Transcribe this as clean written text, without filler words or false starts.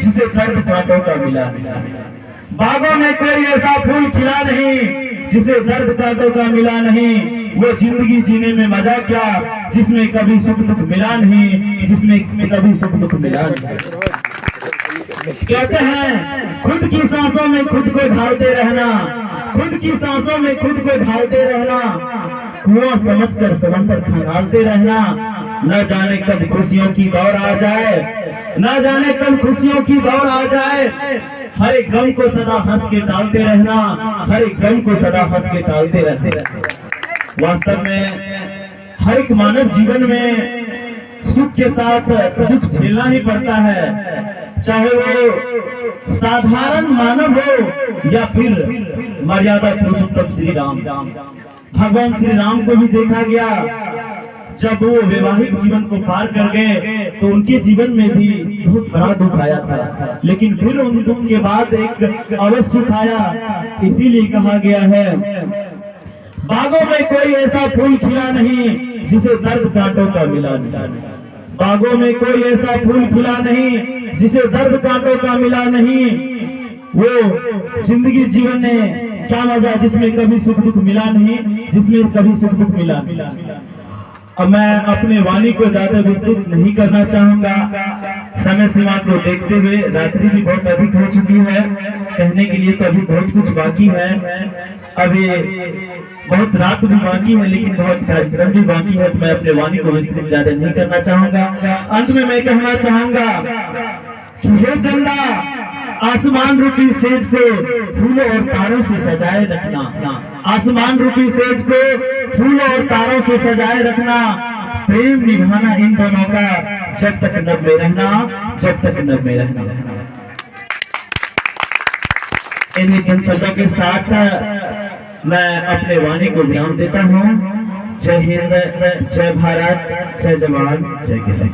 जिसे दर्द कांटों का मिला नहीं। बागों में कोई ऐसा फूल खिला नहीं जिसे दर्द कांटों का मिला नहीं। वो जिंदगी जीने में मजा क्या जिसमें कभी सुख दुख मिला नहीं, जिसमें कभी सुख दुख मिला नहीं। कहते हैं खुद की सांसों में खुद को ढालते रहना, खुद की सांसों में खुद को ढालते रहना, कुआं समझकर समंदर खंगालते रहना। न जाने कब खुशियों की दौड़ आ जाए, न जाने कब खुशियों की दौड़ आ जाए। हर एक गम को सदा हंस के टालते रहना, हर एक गम को सदा हंस के टालते रहना। वास्तव में हर एक मानव जीवन में सुख के साथ दुख झेलना ही पड़ता है, चाहे वो साधारण मानव हो या फिर मर्यादा पुरुषोत्तम श्री राम। भगवान श्री राम को भी देखा गया जब वो वैवाहिक जीवन को पार कर गए तो उनके जीवन में भी बहुत बड़ा दुख आया था, लेकिन फिर उन दुख के बाद एक अवश्य सुख आया। इसीलिए कहा गया है बागों में कोई ऐसा फूल खिला नहीं जिसे दर्द कांटों का मिला नहीं। बागों में कोई ऐसा फूल खिला नहीं जिसे दर्द कांटों का मिला नहीं। वो जिंदगी जीवन में क्या मजा जिसमें कभी सुख दुख मिला नहीं, जिसमें कभी सुख दुख मिला। अब मैं अपने वाणी को ज्यादा विस्तृत नहीं करना चाहूंगा, समय सीमा को देखते हुए। रात्रि भी बहुत अधिक हो चुकी है, कहने के लिए तो अभी बहुत कुछ बाकी है, अभी बहुत रात भी बाकी है, लेकिन बहुत कार्यक्रम भी बाकी है, तो मैं अपने वाणी को विस्तृत ज्यादा नहीं करना चाहूंगा। अंत में मैं कहना चाहूंगा कि हे चंदा आसमान रूपी सेज को फूलों और तारों से सजाए रखना, आसमान रूपी सेज को फूलों और तारों से सजाए रखना। प्रेम निभाना इन दोनों का जब तक नभ में रहना, जब तक नभ में रहना। इन चंद शब्दों के साथ मैं अपने वाणी को विराम देता हूँ। जय हिंद, जय भारत, जय जवान, जय किसान।